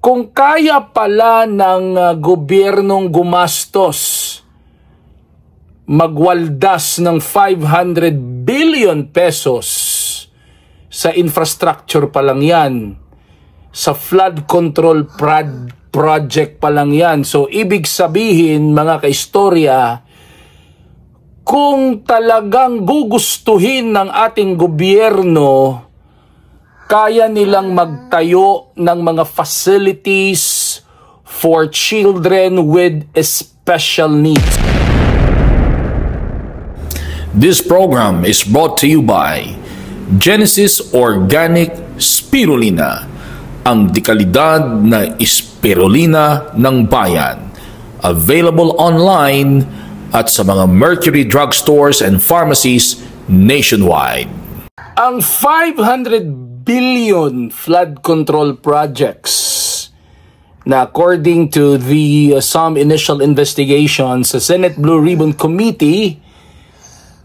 Kung kaya pala ng gobyernong gumastos, magwaldas ng 500 billion pesos sa infrastructure pa lang yan, sa flood control project pa lang yan. So, ibig sabihin, mga kaistorya, kung talagang gugustuhin ng ating gobyerno, kaya nilang magtayo ng mga facilities for children with special needs. This program is brought to you by Genesis Organic Spirulina, ang dekalidad na spirulina ng bayan. Available online at sa mga Mercury drugstores and pharmacies nationwide. Ang 500 billion flood control projects na according to the some initial investigations sa Senate Blue Ribbon Committee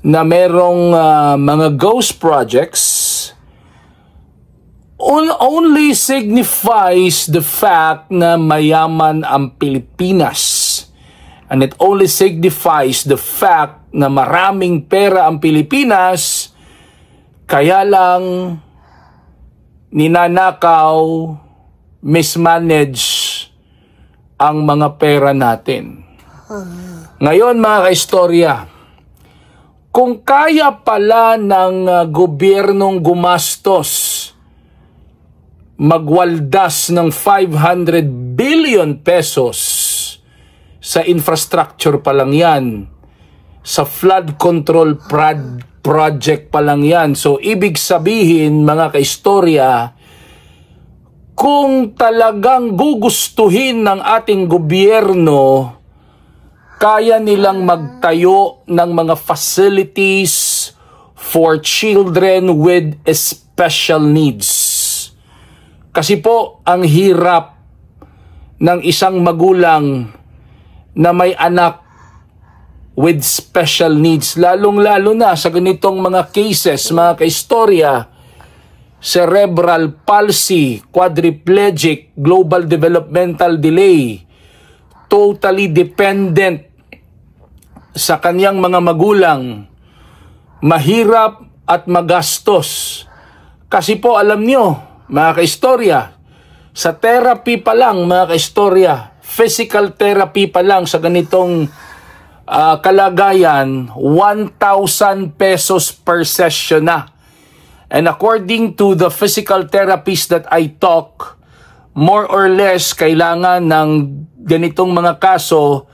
na merong mga ghost projects only signifies the fact na mayaman ang Pilipinas. And it only signifies the fact na maraming pera ang Pilipinas, kaya lang ninanakaw, mismanage ang mga pera natin. Ngayon mga kaistorya, kung kaya pala ng gobyernong gumastos, magwaldas ng 500 billion pesos sa infrastructure pa lang yan, sa flood control project pa lang yan. So, ibig sabihin, mga kaistorya, kung talagang gugustuhin ng ating gobyerno, kaya nilang magtayo ng mga facilities for children with special needs. Kasi po, ang hirap ng isang magulang na may anak with special needs, lalong-lalo na sa ganitong mga cases, mga kaistorya, cerebral palsy, quadriplegic, global developmental delay, totally dependent sa kanyang mga magulang, mahirap at magastos. Kasi po alam nyo, mga kaistorya, sa therapy pa lang, mga kaistorya, physical therapy pa lang sa ganitong kalagayan, 1,000 pesos per session na. And according to the physical therapist that I talk, more or less kailangan ng ganitong mga kaso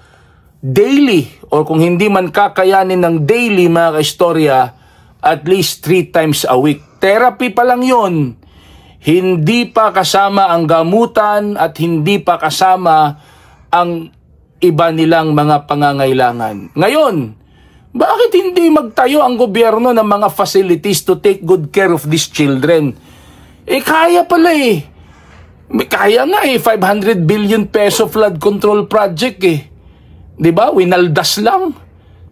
daily, or kung hindi man kakayanin ng daily, mga kaistorya, at least 3 times a week. Therapy pa lang yun. Hindi pa kasama ang gamutan at hindi pa kasama ang iba nilang mga pangangailangan. Ngayon, bakit hindi magtayo ang gobyerno ng mga facilities to take good care of these children? Kaya pala eh. Kaya nga eh, 500 billion peso flood control project eh. 'Di ba? Winaldas lang.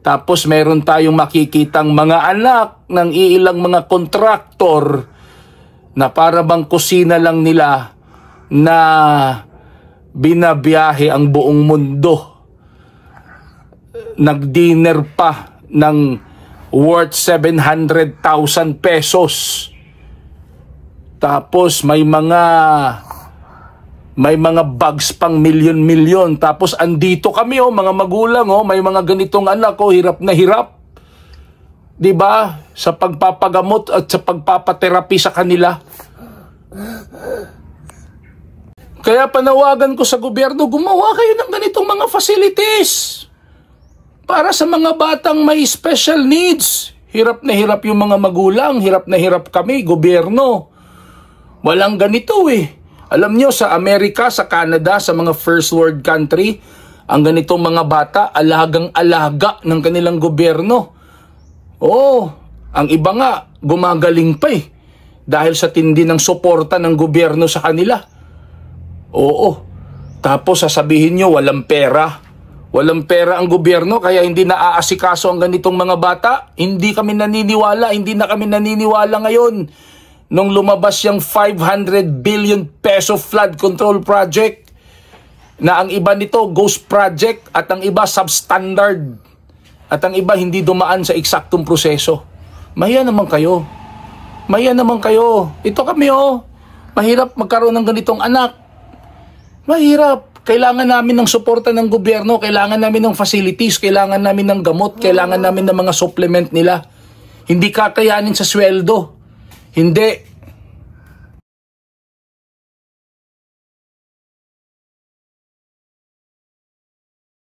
Tapos meron tayong makikitang mga anak ng iilang mga kontraktor na para bang kusina lang nila na binabiyahe ang buong mundo. Nag-dinner pa ng worth 700,000 pesos. Tapos may mga bags pang milyon-milyon. Tapos andito kami mga magulang may mga ganitong anak hirap na hirap. 'Di ba? Sa pagpapagamot at sa pagpapaterapi sa kanila. Kaya panawagan ko sa gobyerno, gumawa kayo ng ganitong mga facilities para sa mga batang may special needs. Hirap na hirap yung mga magulang, hirap na hirap kami, gobyerno. Walang ganito eh. Alam nyo, sa Amerika, sa Canada, sa mga first world country, ang ganitong mga bata, alagang-alaga ng kanilang gobyerno. Ang iba nga, gumagaling pa eh. Dahil sa tindi ng suporta ng gobyerno sa kanila. Tapos sasabihin nyo, walang pera. Walang pera ang gobyerno, kaya hindi naaasikaso ang ganitong mga bata. Hindi kami naniniwala, hindi na kami naniniwala ngayon nung lumabas yung 500 billion peso flood control project na ang iba nito ghost project at ang iba substandard at ang iba hindi dumaan sa eksaktong proseso. Mahiya naman kayo. Mahiya naman kayo. Ito kami mahirap magkaroon ng ganitong anak. Mahirap. Kailangan namin ng suporta ng gobyerno, kailangan namin ng facilities, kailangan namin ng gamot, kailangan namin ng mga supplement nila. Hindi kakayanin sa sweldo. Hindi.